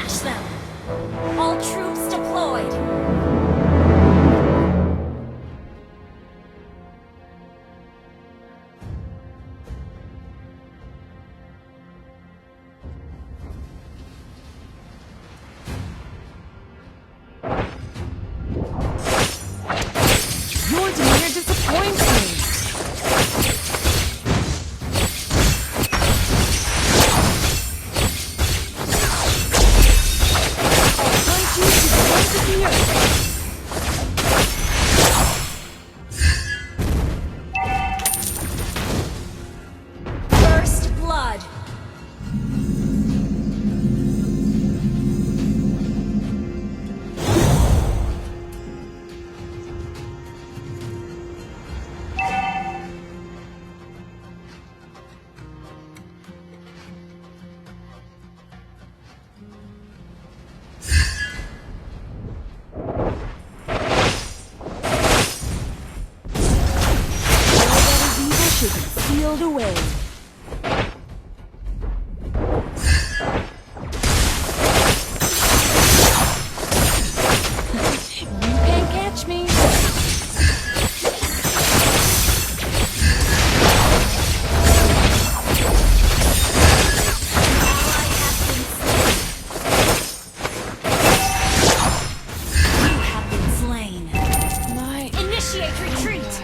Smash them! All troops deployed! Your demeanor disappoints me. First blood! Should be sealed away. You can't catch me. You have been slain. My Initiate retreat!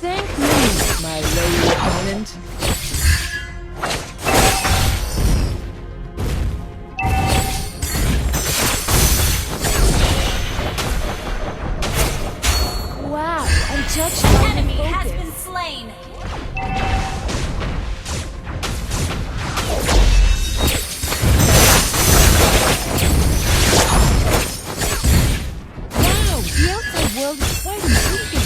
thank me, my lady opponent. Wow, I'm touched by the Enemy focus. has been slain! Wow, the outside world is quite intriguing.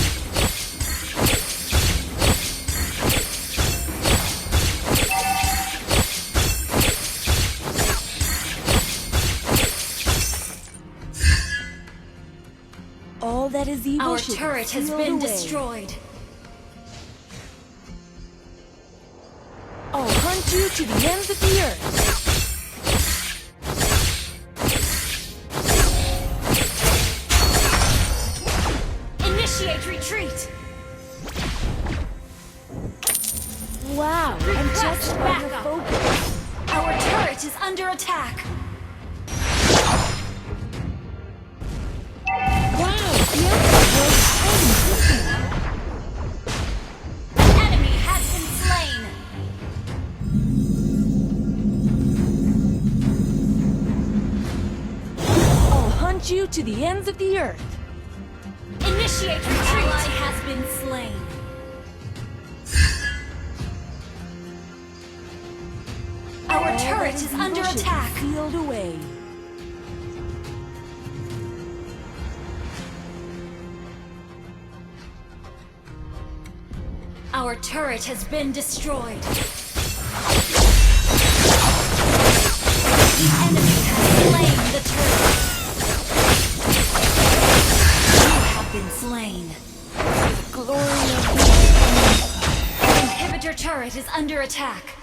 All that is evil Our should be turret has sealed been away. destroyed. I'll hunt you to the ends of the earth. Initiate retreat! Wow, I'm Request touched by the backup. focus. Our turret is under attack. Wow, the outside world is quite intriguing. Enemy has been slain. I'll hunt you to the ends of the earth. Initiate retreat! Ally has been slain. Our All turret that is evil under should be attack. sealed away. Our turret has been destroyed. The enemy has slain the turret. You have been slain. The glory of the Our inhibitor turret is under attack.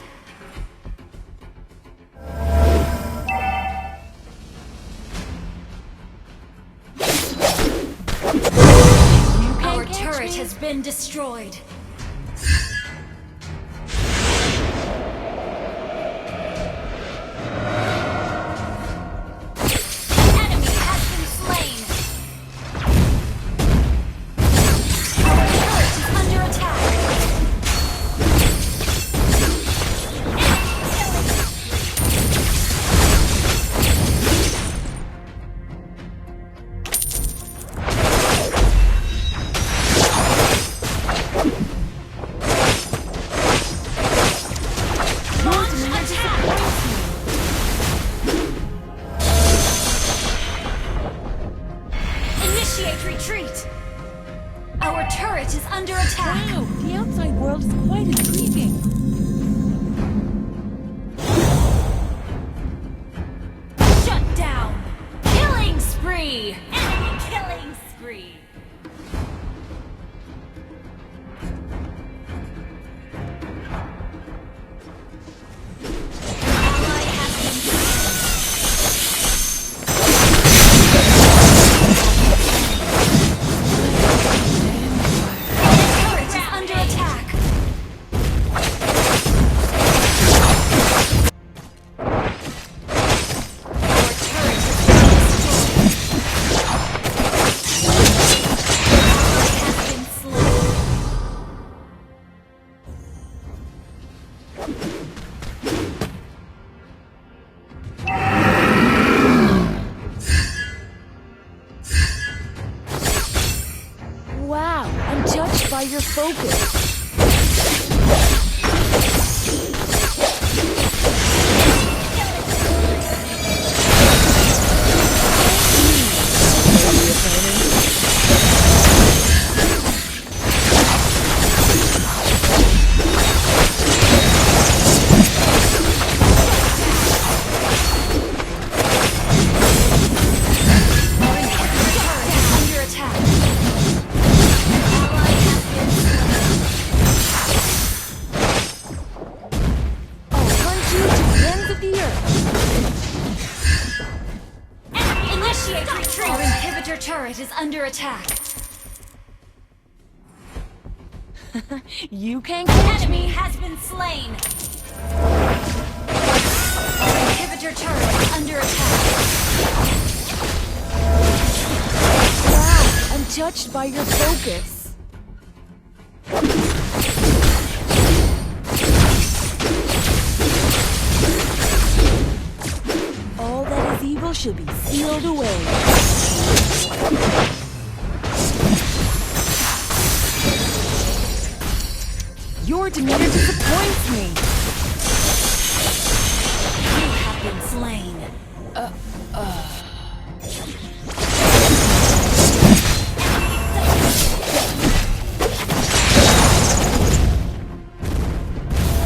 Our catch turret me. has been destroyed. Enemy has been slain. Our turret is under attack. Enemy killing. focus. Under attack. Ally has been slain. I'll hunt you to the ends of the earth. Initiate retreat. Our inhibitor turret is under attack. You can't catch Enemy me. has been slain. Our inhibitor turret is under attack. Wow, I'm touched by your focus. All that is evil should be sealed away. Your demeanor disappoints me. You have been slain.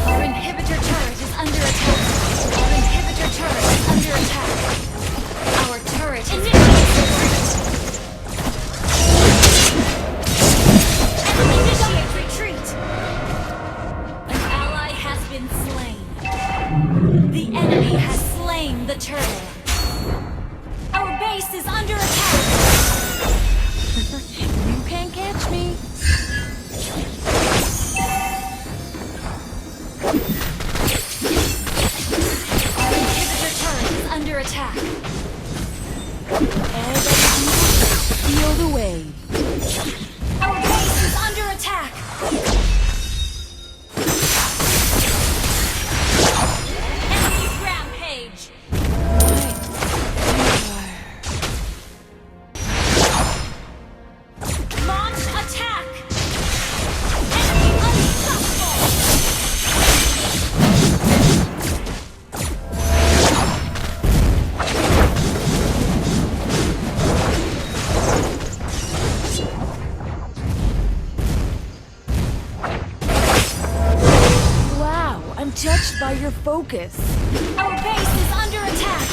Our inhibitor turret is under attack. Our inhibitor turret is under attack. Our turret is initiate retreat. An ally has been slain. The enemy has slain the turtle. Our base is under attack. You can't catch me. Our inhibitor turret is under attack. All that is evil should be sealed away. Our base is under attack. Enemy rampage. Launch attack. Enemy unstoppable. Wow, I'm touched by your focus. Our base is under attack.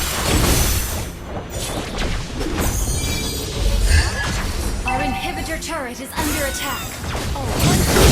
Our inhibitor turret is under attack. I'll hunt you